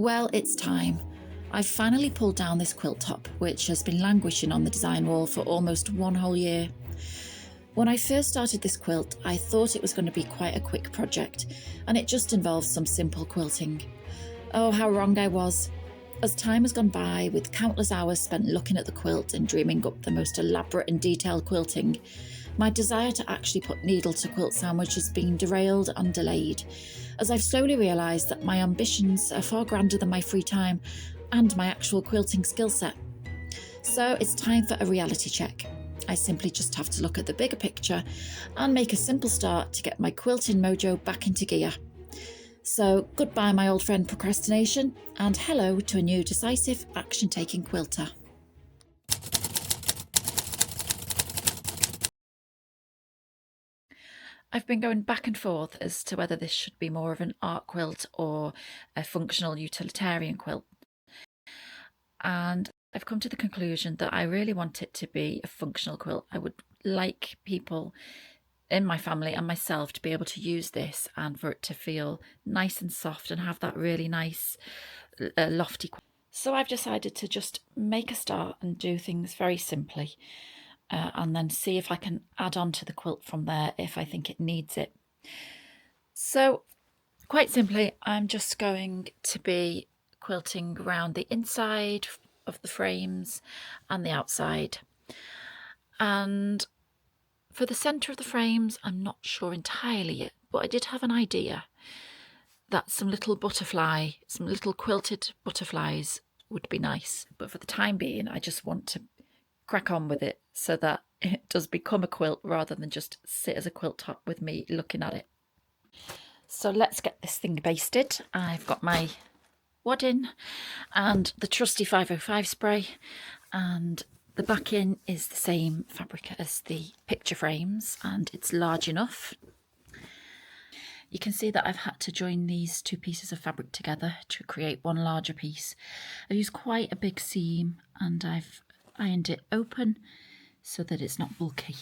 Well, it's time. I've finally pulled down this quilt top, which has been languishing on the design wall for almost one whole year. When I first started this quilt, I thought it was going to be quite a quick project, and it just involved some simple quilting. Oh, how wrong I was. As time has gone by, with countless hours spent looking at the quilt and dreaming up the most elaborate and detailed quilting, my desire to actually put needle to quilt sandwich has been derailed and delayed, as I've slowly realised that my ambitions are far grander than my free time and my actual quilting skill set. So it's time for a reality check. I simply just have to look at the bigger picture and make a simple start to get my quilting mojo back into gear. So goodbye my old friend procrastination, and hello to a new decisive action-taking quilter. I've been going back and forth as to whether this should be more of an art quilt or a functional utilitarian quilt. And I've come to the conclusion that I really want it to be a functional quilt. I would like people in my family and myself to be able to use this and for it to feel nice and soft and have that really nice lofty quality. So I've decided to just make a start and do things very simply and then see if I can add on to the quilt from there if I think it needs it. So quite simply, I'm just going to be quilting around the inside of the frames and the outside. And for the centre of the frames, I'm not sure entirely yet, but I did have an idea that some little quilted butterflies would be nice. But for the time being, I just want to crack on with it so that it does become a quilt rather than just sit as a quilt top with me looking at it. So let's get this thing basted. I've got my wadding and the trusty 505 spray, and the backing is the same fabric as the picture frames and it's large enough. You can see that I've had to join these two pieces of fabric together to create one larger piece. I've used quite a big seam and I've ironed it open so that it's not bulky.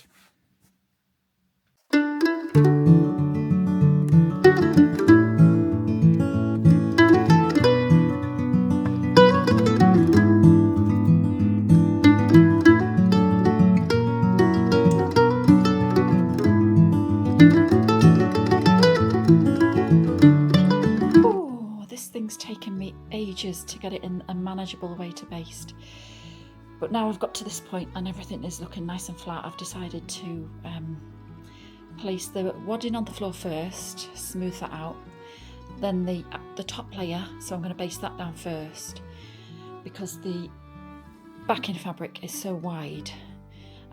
Taken me ages to get it in a manageable way to baste, but now I've got to this point and everything is looking nice and flat. I've decided to place the wadding on the floor first, smooth that out, then the top layer, so I'm going to baste that down first because the backing fabric is so wide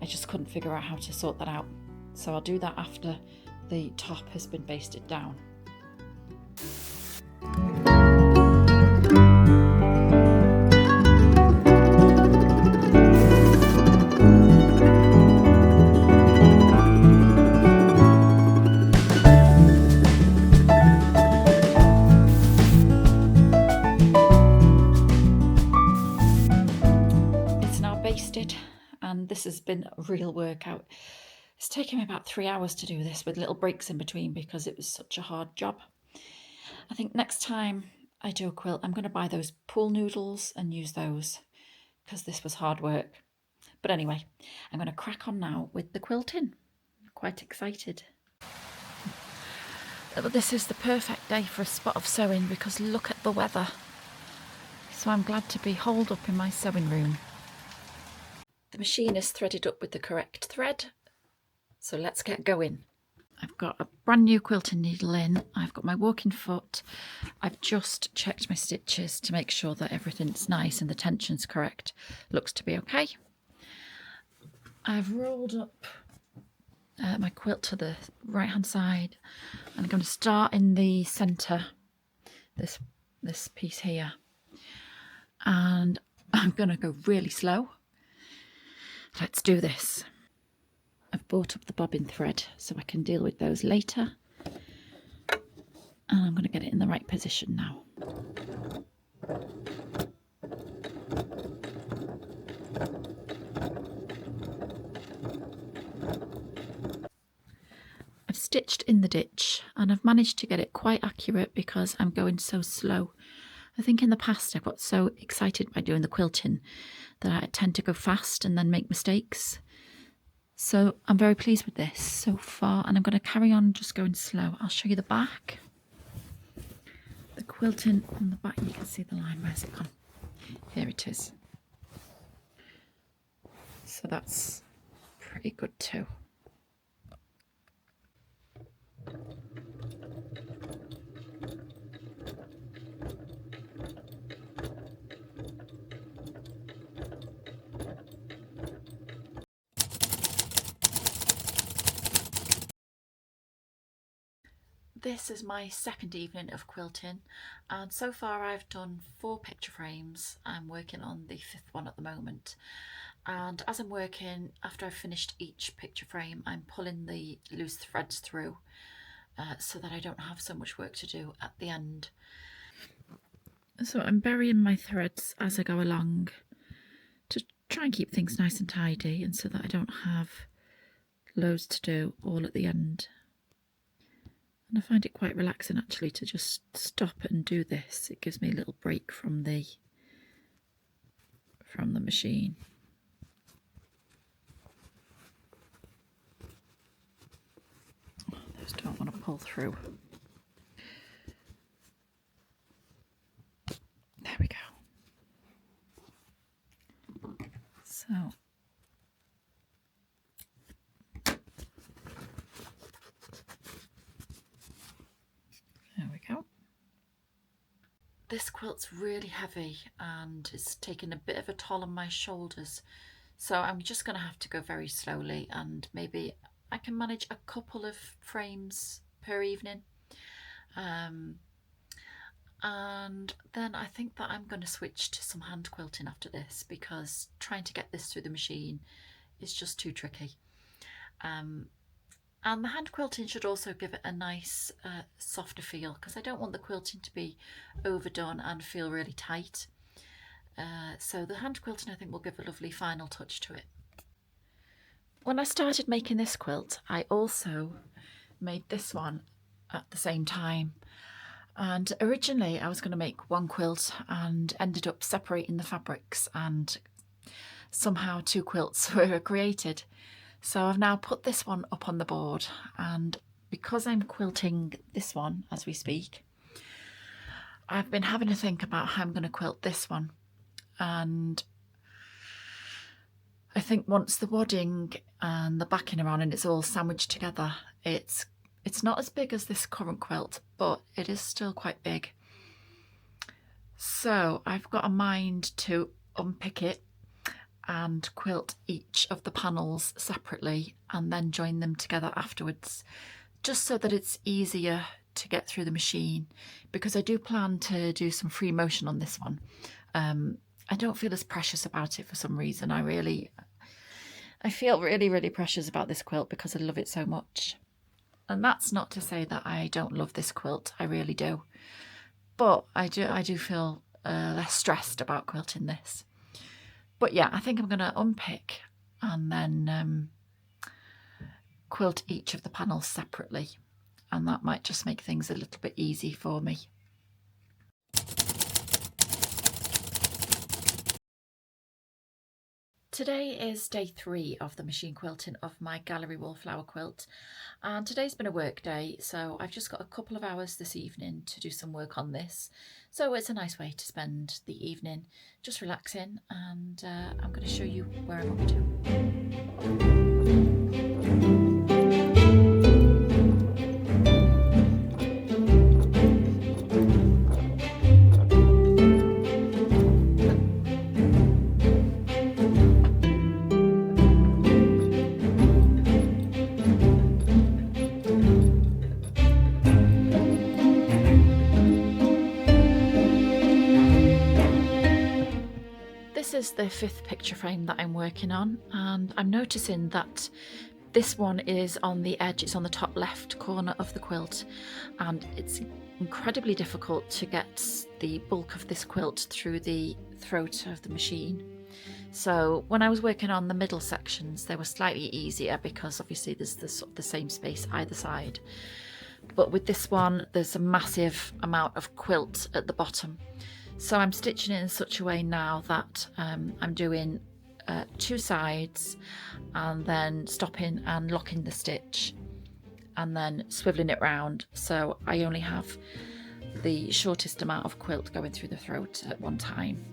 I just couldn't figure out how to sort that out, so I'll do that after the top has been basted down. And this has been a real workout. It's taken me about 3 hours to do this with little breaks in between because it was such a hard job. I think next time I do a quilt, I'm going to buy those pool noodles and use those because this was hard work. But anyway, I'm going to crack on now with the quilting. I'm quite excited. But this is the perfect day for a spot of sewing because look at the weather. So I'm glad to be holed up in my sewing room. The machine is threaded up with the correct thread, so let's get going. I've got a brand new quilting needle in, I've got my walking foot, I've just checked my stitches to make sure that everything's nice and the tension's correct. Looks to be okay. I've rolled up my quilt to the right hand side and I'm going to start in the centre, this piece here, and I'm going to go really slow. Let's do this. I've brought up the bobbin thread so I can deal with those later. And I'm going to get it in the right position now. I've stitched in the ditch and I've managed to get it quite accurate because I'm going so slow. I think in the past I got so excited by doing the quilting that I tend to go fast and then make mistakes. So I'm very pleased with this so far, and I'm going to carry on just going slow. I'll show you the back. The quilting on the back, you can see the line. Where's it gone? Here it is. So that's pretty good too. This is my second evening of quilting, and so far I've done 4 picture frames. I'm working on the 5th one at the moment, and as I'm working, after I've finished each picture frame, I'm pulling the loose threads through so that I don't have so much work to do at the end. So I'm burying my threads as I go along to try and keep things nice and tidy, and so that I don't have loads to do all at the end. And I find it quite relaxing actually to just stop and do this. It gives me a little break from the machine. Oh, those don't want to pull through. There we go. So there we go. This quilt's really heavy and it's taken a bit of a toll on my shoulders, so I'm just going to have to go very slowly, and maybe I can manage a couple of frames per evening. And then I think that I'm going to switch to some hand quilting after this, because trying to get this through the machine is just too tricky. And the hand quilting should also give it a nice softer feel, because I don't want the quilting to be overdone and feel really tight. So the hand quilting I think will give a lovely final touch to it. When I started making this quilt, I also made this one at the same time. And originally I was going to make one quilt and ended up separating the fabrics, and somehow 2 quilts were created. So I've now put this one up on the board, and because I'm quilting this one as we speak, I've been having to think about how I'm going to quilt this one. And I think once the wadding and the backing are on and it's all sandwiched together, it's not as big as this current quilt, but it is still quite big. So I've got a mind to unpick it and quilt each of the panels separately and then join them together afterwards, just so that it's easier to get through the machine, because I do plan to do some free motion on this one. I don't feel as precious about it for some reason. I feel really precious about this quilt because I love it so much. And that's not to say that I don't love this quilt, I really do. But I do feel less stressed about quilting this. But yeah, I think I'm going to unpick and then quilt each of the panels separately. And that might just make things a little bit easy for me. Today is day 3 of the machine quilting of my gallery wallflower quilt, and today's been a work day, so I've just got a couple of hours this evening to do some work on this. So it's a nice way to spend the evening just relaxing, and I'm going to show you where I'm up to. This is the 5th picture frame that I'm working on, and I'm noticing that this one is on the edge, it's on the top left corner of the quilt, and it's incredibly difficult to get the bulk of this quilt through the throat of the machine. So when I was working on the middle sections, they were slightly easier because obviously there's the same space either side. But with this one, there's a massive amount of quilt at the bottom. So I'm stitching it in such a way now that I'm doing 2 sides and then stopping and locking the stitch and then swiveling it round, so I only have the shortest amount of quilt going through the throat at one time.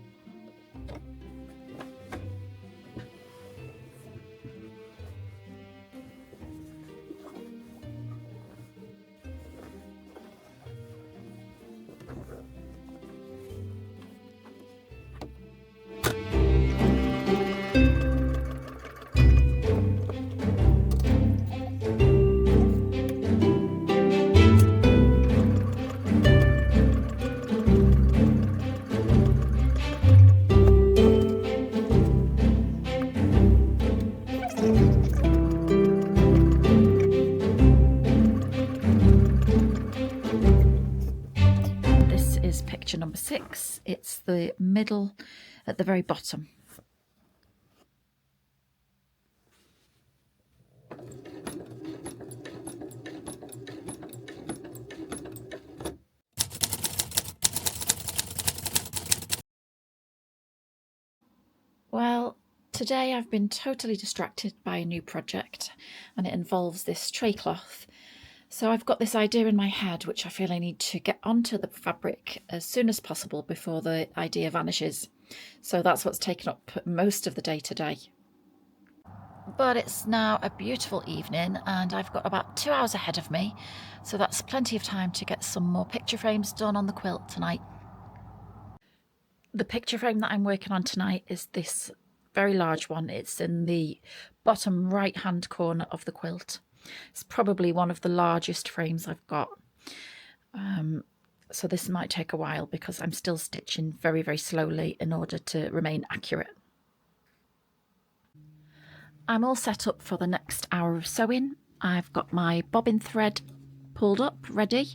This is picture number 6. It's the middle at the very bottom. Well, today I've been totally distracted by a new project, and it involves this tray cloth. So I've got this idea in my head which I feel I need to get onto the fabric as soon as possible before the idea vanishes. So that's what's taken up most of the day today. But it's now a beautiful evening and I've got about 2 hours ahead of me, so that's plenty of time to get some more picture frames done on the quilt tonight. The picture frame that I'm working on tonight is this very large one. It's in the bottom right hand corner of the quilt. It's probably one of the largest frames I've got. So this might take a while because I'm still stitching very, very slowly in order to remain accurate. I'm all set up for the next hour of sewing. I've got my bobbin thread pulled up ready,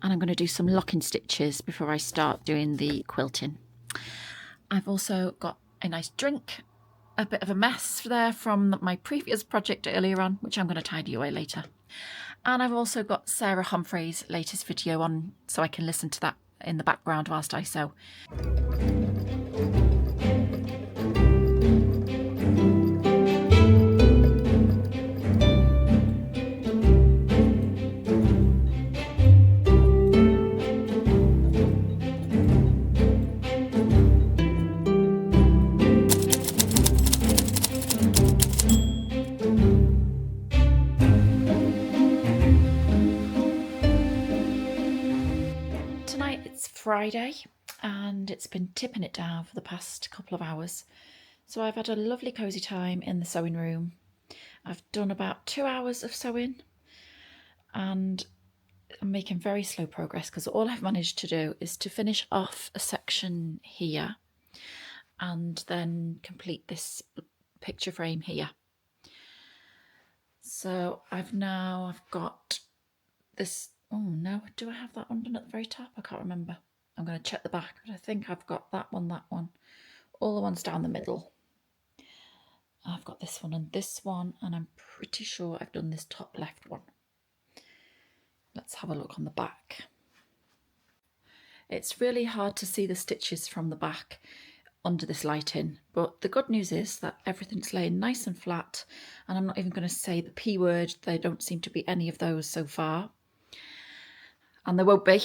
and I'm going to do some locking stitches before I start doing the quilting. I've also got a nice drink, a bit of a mess there from my previous project earlier on, which I'm going to tidy away later. And I've also got Sarah Humphrey's latest video on, so I can listen to that in the background whilst I sew. Friday, and it's been tipping it down for the past couple of hours, so I've had a lovely cozy time in the sewing room. I've done about 2 hours of sewing and I'm making very slow progress because all I've managed to do is to finish off a section here and then complete this picture frame here. So I've got this. Oh no, do I have that undone at the very top? I can't remember. I'm going to check the back, but I think I've got that one, all the ones down the middle. I've got this one, and I'm pretty sure I've done this top left one. Let's have a look on the back. It's really hard to see the stitches from the back under this lighting, but the good news is that everything's laying nice and flat, and I'm not even going to say the P word. There don't seem to be any of those so far, and there won't be.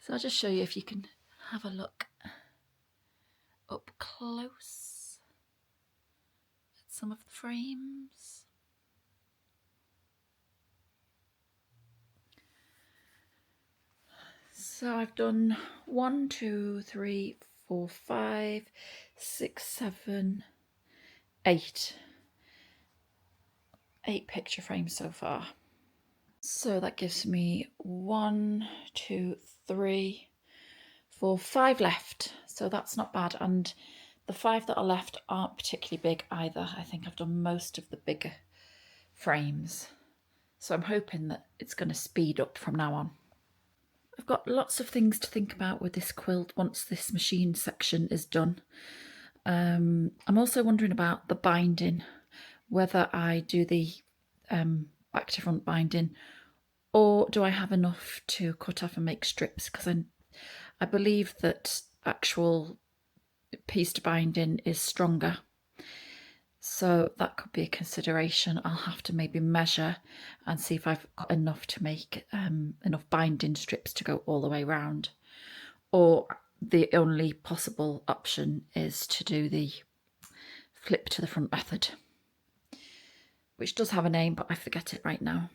So I'll just show you if you can have a look up close at some of the frames. So I've done 1, 2, 3, 4, 5, 6, 7, 8. 8 picture frames so far. So that gives me 1, 2, 3, 4, 5 left. So that's not bad. And the 5 that are left aren't particularly big either. I think I've done most of the bigger frames. So I'm hoping that it's going to speed up from now on. I've got lots of things to think about with this quilt once this machine section is done. I'm also wondering about the binding, whether I do the back to front binding, or do I have enough to cut off and make strips? Because I believe that actual pieced binding is stronger, so that could be a consideration. I'll have to maybe measure and see if I've got enough to make enough binding strips to go all the way around. Or the only possible option is to do the flip to the front method, which does have a name, but I forget it right now.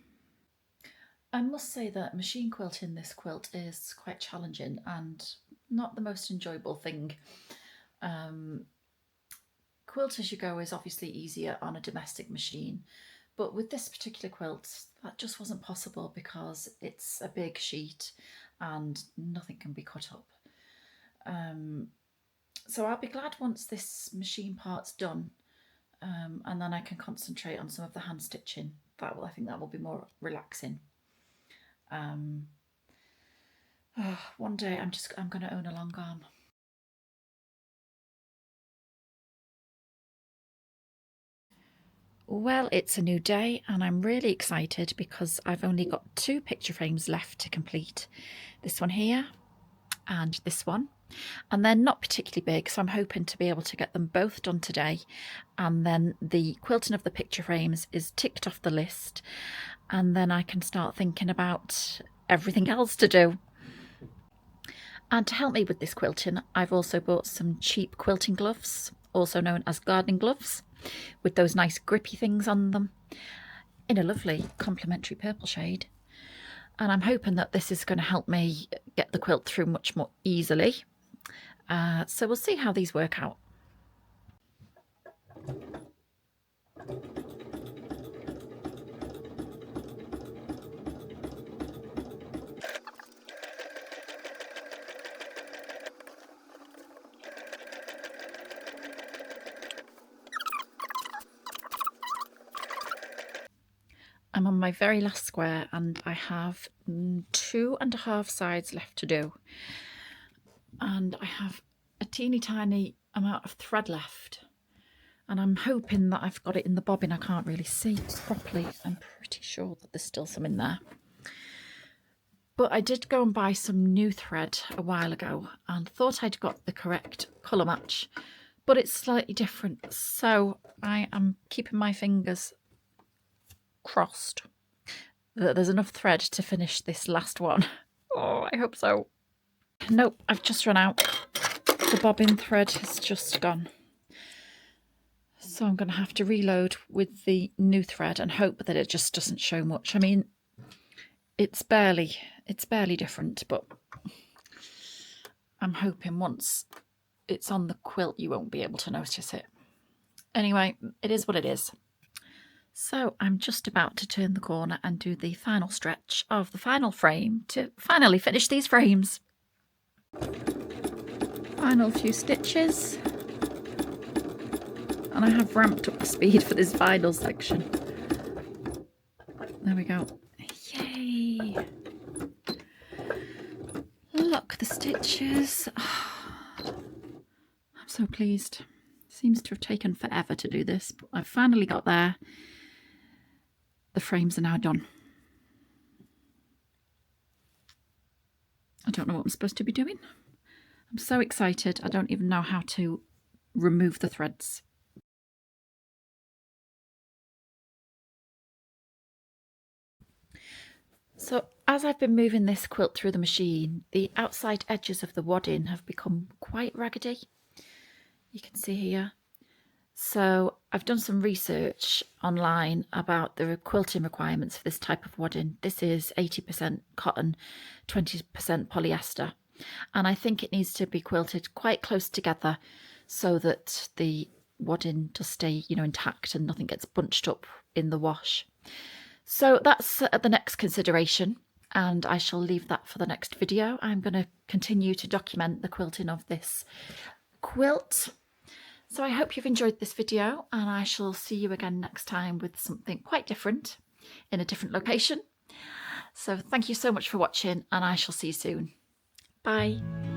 I must say that machine quilting this quilt is quite challenging and not the most enjoyable thing. Quilt as you go is obviously easier on a domestic machine, but with this particular quilt that just wasn't possible because it's a big sheet and nothing can be cut up. So I'll be glad once this machine part's done, and then I can concentrate on some of the hand stitching. I think that will be more relaxing. One day I'm going to own a long arm. Well, it's a new day and I'm really excited because I've only got 2 picture frames left to complete. This one here and this one. And they're not particularly big, so I'm hoping to be able to get them both done today. And then the quilting of the picture frames is ticked off the list. And then I can start thinking about everything else to do. And to help me with this quilting, I've also bought some cheap quilting gloves, also known as gardening gloves, with those nice grippy things on them in a lovely complementary purple shade. And I'm hoping that this is going to help me get the quilt through much more easily. So we'll see how these work out. I'm on my very last square and I have 2.5 sides left to do. And I have a teeny tiny amount of thread left. And I'm hoping that I've got it in the bobbin. I can't really see properly. I'm pretty sure that there's still some in there. But I did go and buy some new thread a while ago and thought I'd got the correct colour match, but it's slightly different. So I am keeping my fingers crossed that there's enough thread to finish this last one. Oh, I hope so. Nope, I've just run out. The bobbin thread has just gone. So I'm going to have to reload with the new thread and hope that it just doesn't show much. I mean, it's barely different, but I'm hoping once it's on the quilt you won't be able to notice it. Anyway, it is what it is. So I'm just about to turn the corner and do the final stretch of the final frame to finally finish these frames. Final few stitches. And I have ramped up the speed for this final section. There we go. Yay! Look, the stitches. I'm so pleased. Seems to have taken forever to do this, but I've finally got there. The frames are now done. I don't know what I'm supposed to be doing. I'm so excited. I don't even know how to remove the threads. So as I've been moving this quilt through the machine, the outside edges of the wadding have become quite raggedy. You can see here. So I've done some research online about the quilting requirements for this type of wadding. This is 80% cotton, 20% polyester. And I think it needs to be quilted quite close together so that the wadding does stay, intact and nothing gets bunched up in the wash. So that's the next consideration, and I shall leave that for the next video. I'm going to continue to document the quilting of this quilt. So I hope you've enjoyed this video, and I shall see you again next time with something quite different in a different location. So thank you so much for watching, and I shall see you soon. Bye.